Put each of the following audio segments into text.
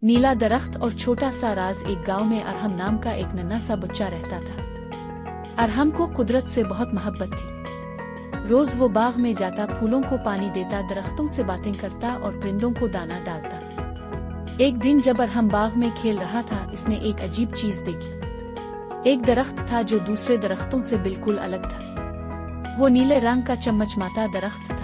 नीला दरख्त और छोटा सा राज। एक गांव में अरहम नाम का एक नन्हा सा बच्चा रहता था। अरहम को कुदरत से बहुत मोहब्बत थी। रोज वो बाग में जाता, फूलों को पानी देता, दरख्तों से बातें करता और परिंदों को दाना डालता। एक दिन जब अरहम बाग में खेल रहा था, इसने एक अजीब चीज देखी। एक दरख्त था जो दूसरे दरख्तों से बिल्कुल अलग था। वो नीले रंग का चमचमाता दरख्त था।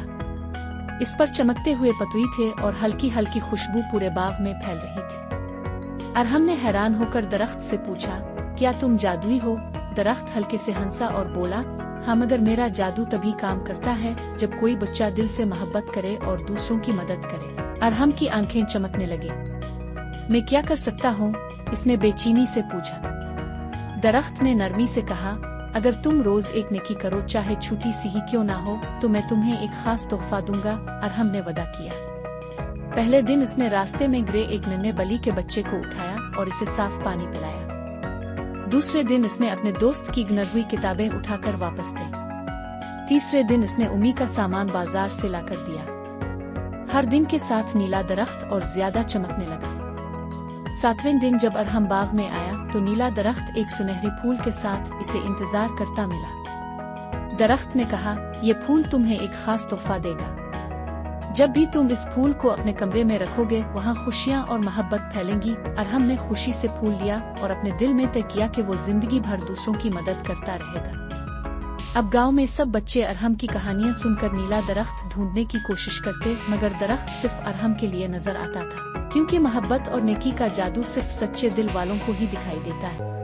इस पर चमकते हुए पतई थे और हल्की हल्की खुशबू पूरे बाग में फैल रही थी। अरहम ने हैरान होकर दरख्त से पूछा, क्या तुम जादुई हो? दरख्त हल्के से हंसा और बोला, हाँ, मगर मेरा जादू तभी काम करता है जब कोई बच्चा दिल से मोहब्बत करे और दूसरों की मदद करे। अरहम की आंखें चमकने लगी। मैं क्या कर सकता हूँ? इसने बेचैनी से पूछा। दरख्त ने नरमी से कहा, अगर तुम रोज एक नेकी करो, चाहे छोटी सी ही क्यों ना हो, तो मैं तुम्हें एक खास तोहफा दूंगा। अरहम ने वादा किया। पहले दिन इसने रास्ते में गिरे एक नन्हे बली के बच्चे को उठाया और इसे साफ पानी पिलाया। दूसरे दिन इसने अपने दोस्त की गिनी हुई किताबें उठाकर वापस दी। तीसरे दिन इसने उम्मी का सामान बाजार से लाकर दिया। हर दिन के साथ नीला दरख्त और ज्यादा चमकने लगा। 7वें दिन जब अरहम बाग में आया तो नीला दरख्त एक सुनहरे फूल के साथ इसे इंतजार करता मिला। दरख्त ने कहा, ये फूल तुम्हें एक खास तोहफा देगा। जब भी तुम इस फूल को अपने कमरे में रखोगे, वहाँ खुशियाँ और मोहब्बत फैलेंगी। अरहम ने खुशी से फूल लिया और अपने दिल में तय किया कि वो जिंदगी भर दूसरों की मदद करता रहेगा। अब गांव में सब बच्चे अरहम की कहानियां सुनकर नीला दरख्त ढूंढने की कोशिश करते, मगर दरख्त सिर्फ अरहम के लिए नजर आता था, क्योंकि मोहब्बत और नेकी का जादू सिर्फ सच्चे दिल वालों को ही दिखाई देता है।